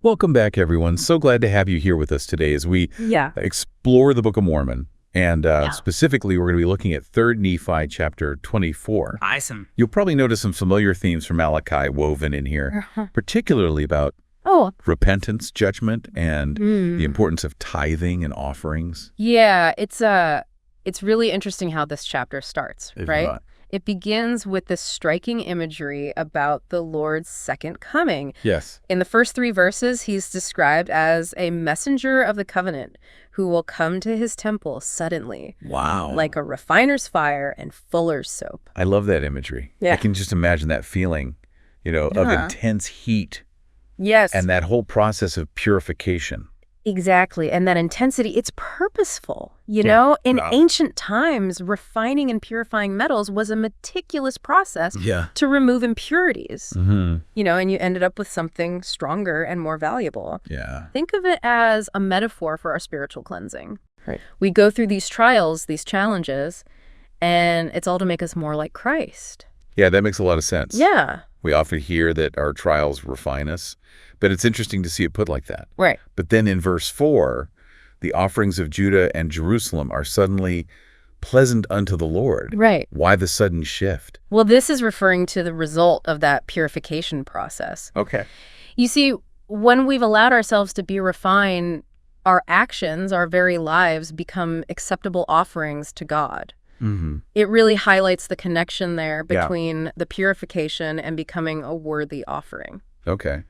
Welcome back, everyone. So glad to have you here with us today as we explore the Book of Mormon. And specifically, we're going to be looking at 3rd Nephi chapter 24. Awesome. You'll probably notice some familiar themes from Malachi woven in here, particularly about repentance, judgment, and the importance of tithing and offerings. Yeah, it's really interesting how this chapter starts, right? It begins with this striking imagery about the Lord's second coming. Yes. In the first 3 verses, he's described as a messenger of the covenant who will come to his temple suddenly. Wow. Like a refiner's fire and fuller's soap. I love that imagery. Yeah. I can just imagine that feeling, of intense heat. Yes. And that whole process of purification. Exactly. And that intensity, it's purposeful. In ancient times, refining and purifying metals was a meticulous process to remove impurities. And you ended up with something stronger and more valuable. Yeah. Think of it as a metaphor for our spiritual cleansing. Right. We go through these trials, these challenges, and it's all to make us more like Christ. Yeah, that makes a lot of sense. Yeah. We often hear that our trials refine us, but it's interesting to see it put like that. Right. But then in verse 4, the offerings of Judah and Jerusalem are suddenly pleasant unto the Lord. Right. Why the sudden shift? Well, this is referring to the result of that purification process. Okay. You see, when we've allowed ourselves to be refined, our actions, our very lives, become acceptable offerings to God. It really highlights the connection there between the purification and becoming a worthy offering. Okay.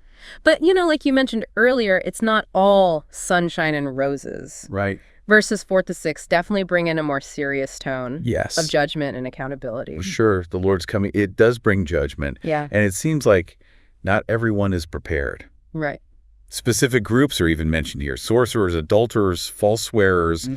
But, like you mentioned earlier, it's not all sunshine and roses. Right. Verses 4 to 6 definitely bring in a more serious tone of judgment and accountability. Well, sure, the Lord's coming. It does bring judgment. Yeah. And it seems like not everyone is prepared. Right. Specific groups are even mentioned here. Sorcerers, adulterers, false swearers,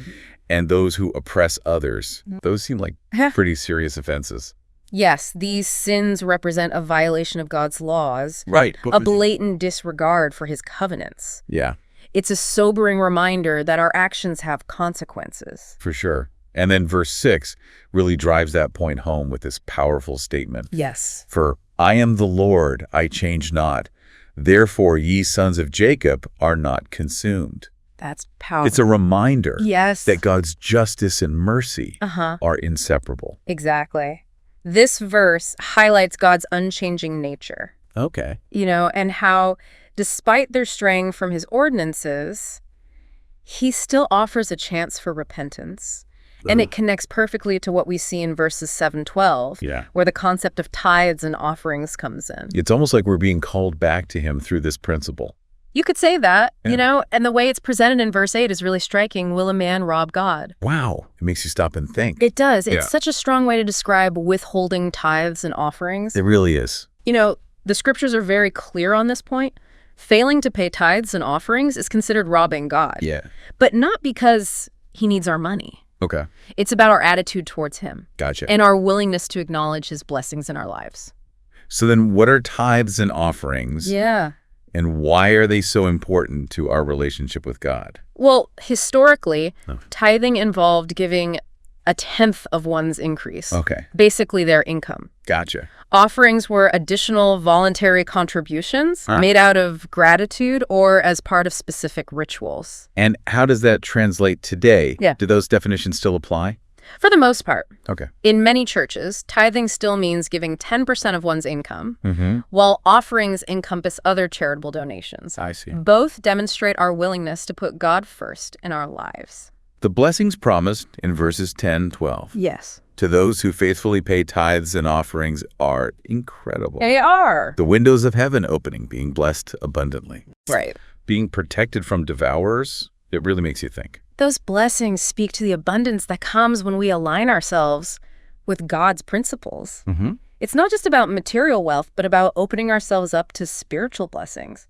and those who oppress others. Those seem like pretty serious offenses. Yes, these sins represent a violation of God's laws. Right. A blatant disregard for his covenants. Yeah. It's a sobering reminder that our actions have consequences. For sure. And then verse 6 really drives that point home with this powerful statement. Yes. For I am the Lord, I change not. Therefore ye sons of Jacob are not consumed. That's powerful. It's a reminder that God's justice and mercy are inseparable. Exactly. This verse highlights God's unchanging nature. Okay. And how, despite their straying from his ordinances, he still offers a chance for repentance. And it connects perfectly to what we see in verses 7-12, where the concept of tithes and offerings comes in. It's almost like we're being called back to him through this principle. You could say that, and the way it's presented in verse 8 is really striking. Will a man rob God? Wow. It makes you stop and think. It does. It's such a strong way to describe withholding tithes and offerings. It really is. The scriptures are very clear on this point. Failing to pay tithes and offerings is considered robbing God. Yeah. But not because he needs our money. Okay. It's about our attitude towards him. Gotcha. And our willingness to acknowledge his blessings in our lives. So then what are tithes and offerings? Yeah. And why are they so important to our relationship with God? Well, historically, tithing involved giving a tenth of one's increase. Okay. Basically their income. Gotcha. Offerings were additional voluntary contributions made out of gratitude or as part of specific rituals. And how does that translate today? Yeah. Do those definitions still apply? For the most part. Okay. In many churches, tithing still means giving 10% of one's income, while offerings encompass other charitable donations. I see. Both demonstrate our willingness to put God first in our lives. The blessings promised in verses 10-12 Yes. to those who faithfully pay tithes and offerings are incredible. They are. The windows of heaven opening, being blessed abundantly. Right. Being protected from devourers, it really makes you think. Those blessings speak to the abundance that comes when we align ourselves with God's principles. It's not just about material wealth, but about opening ourselves up to spiritual blessings.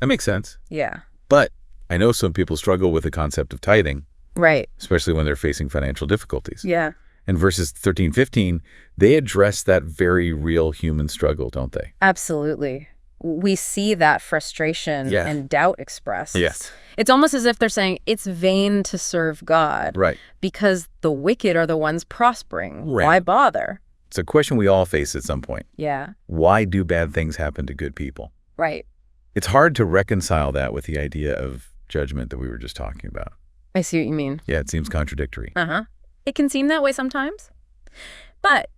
That makes sense. Yeah. But I know some people struggle with the concept of tithing. Right. Especially when they're facing financial difficulties. Yeah. In verses 13-15, they address that very real human struggle, don't they? Absolutely. We see that frustration and doubt expressed. Yes. It's almost as if they're saying it's vain to serve God. Right. Because the wicked are the ones prospering. Right. Why bother? It's a question we all face at some point. Yeah. Why do bad things happen to good people? Right. It's hard to reconcile that with the idea of judgment that we were just talking about. I see what you mean. Yeah, it seems contradictory. It can seem that way sometimes. But,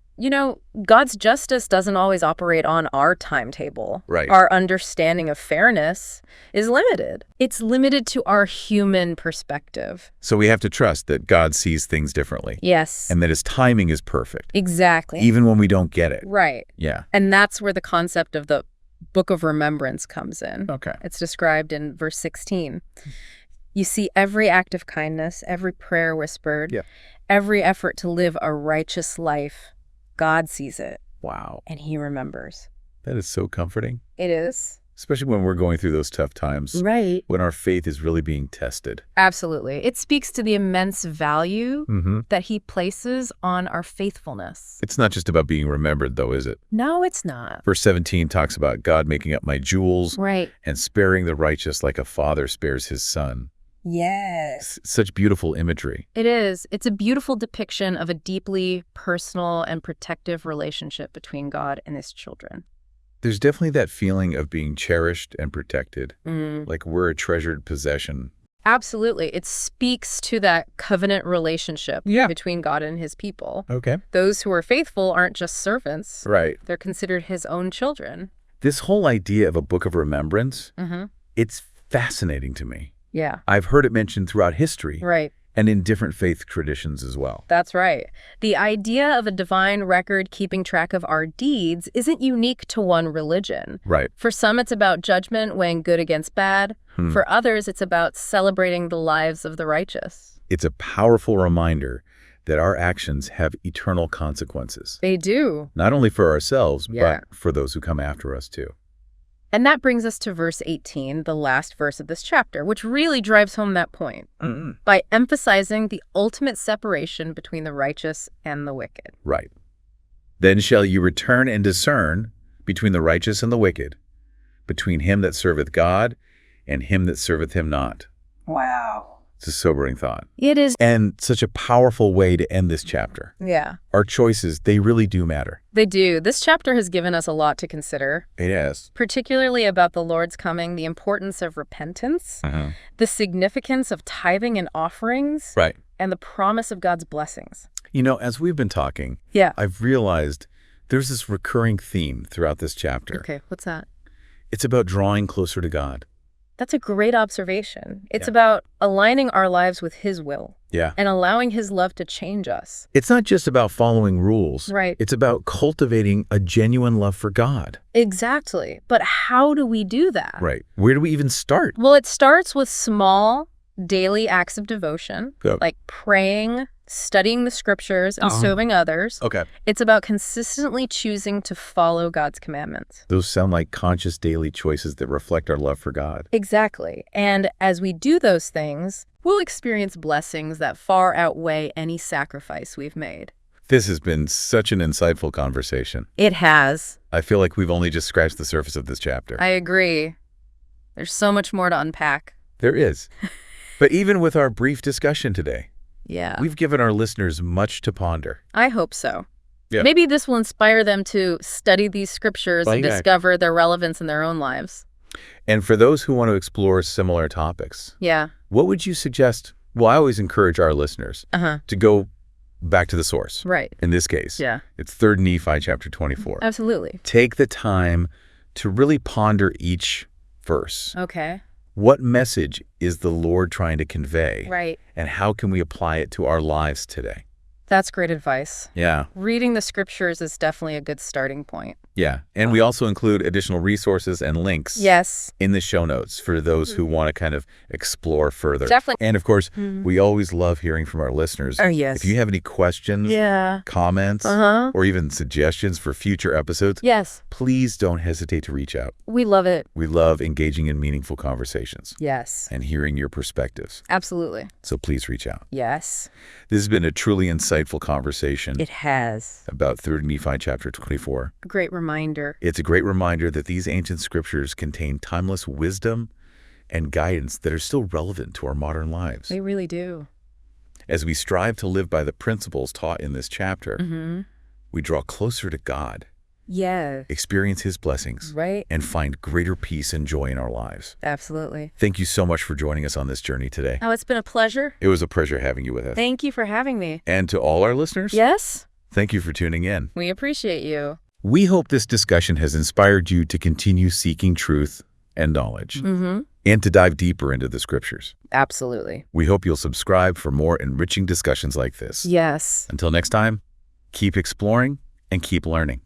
God's justice doesn't always operate on our timetable. Right. Our understanding of fairness is limited. It's limited to our human perspective. So we have to trust that God sees things differently. Yes. And that his timing is perfect. Exactly. Even when we don't get it. Right. Yeah. And that's where the concept of the Book of Remembrance comes in. Okay. It's described in verse 16. You see every act of kindness, every prayer whispered, every effort to live a righteous life. God sees it. Wow. And he remembers. That is so comforting. It is. Especially when we're going through those tough times. Right. When our faith is really being tested. Absolutely. It speaks to the immense value that he places on our faithfulness. It's not just about being remembered, though, is it? No, it's not. Verse 17 talks about God making up my jewels. Right. And sparing the righteous like a father spares his son. Yes. Such beautiful imagery. It is. It's a beautiful depiction of a deeply personal and protective relationship between God and his children. There's definitely that feeling of being cherished and protected, like we're a treasured possession. Absolutely. It speaks to that covenant relationship between God and his people. Okay. Those who are faithful aren't just servants. Right. They're considered his own children. This whole idea of a book of remembrance, it's fascinating to me. Yeah. I've heard it mentioned throughout history. Right. And in different faith traditions as well. That's right. The idea of a divine record keeping track of our deeds isn't unique to one religion. Right. For some, it's about judgment weighing good against bad. For others, it's about celebrating the lives of the righteous. It's a powerful reminder that our actions have eternal consequences. They do. Not only for ourselves, but for those who come after us too. And that brings us to verse 18, the last verse of this chapter, which really drives home that point by emphasizing the ultimate separation between the righteous and the wicked. Right. Then shall you return and discern between the righteous and the wicked, between him that serveth God and him that serveth him not. Wow. It's a sobering thought. It is. And such a powerful way to end this chapter. Yeah. Our choices, they really do matter. They do. This chapter has given us a lot to consider. It has. Particularly about the Lord's coming, the importance of repentance, the significance of tithing and offerings, right, and the promise of God's blessings. As we've been talking, I've realized there's this recurring theme throughout this chapter. Okay, what's that? It's about drawing closer to God. That's a great observation. It's about aligning our lives with his will. And allowing his love to change us. It's not just about following rules. Right. It's about cultivating a genuine love for God. Exactly. But how do we do that? Right. Where do we even start? Well, it starts with small daily acts of devotion, like praying, studying the scriptures, and serving others. Okay. It's about consistently choosing to follow God's commandments. Those sound like conscious daily choices that reflect our love for God. Exactly. And as we do those things, we'll experience blessings that far outweigh any sacrifice we've made. This has been such an insightful conversation. It has. I feel like we've only just scratched the surface of this chapter. I agree. There's so much more to unpack. There is. But even with our brief discussion today, we've given our listeners much to ponder. I hope so. Maybe this will inspire them to study these scriptures and discover their relevance in their own lives. And for those who want to explore similar topics, what would you suggest? Well, I always encourage our listeners to go back to the source. Right. In this case, it's 3 Nephi chapter 24. Absolutely. Take the time to really ponder each verse. Okay. What message is the Lord trying to convey? Right. And how can we apply it to our lives today? That's great advice. Yeah. Reading the scriptures is definitely a good starting point. Yeah. And we also include additional resources and links in the show notes for those who want to kind of explore further. Definitely. And of course, we always love hearing from our listeners. Oh, yes. If you have any questions, comments, or even suggestions for future episodes, please don't hesitate to reach out. We love it. We love engaging in meaningful conversations. Yes. And hearing your perspectives. Absolutely. So please reach out. Yes. This has been a truly insightful conversation. It has. About 3 Nephi chapter 24. A great reminder. It's a great reminder that these ancient scriptures contain timeless wisdom and guidance that are still relevant to our modern lives. They really do. As we strive to live by the principles taught in this chapter, we draw closer to God Yes. experience His blessings, Right. and find greater peace and joy in our lives. Absolutely. Thank you so much for joining us on this journey today. Oh, it's been a pleasure. It was a pleasure having you with us. Thank you for having me. And to all our listeners, Yes, thank you for tuning in. we appreciate you. We hope this discussion has inspired you to continue seeking truth and knowledge, and to dive deeper into the scriptures. Absolutely. We hope you'll subscribe for more enriching discussions like this. Yes. Until next time, keep exploring and keep learning.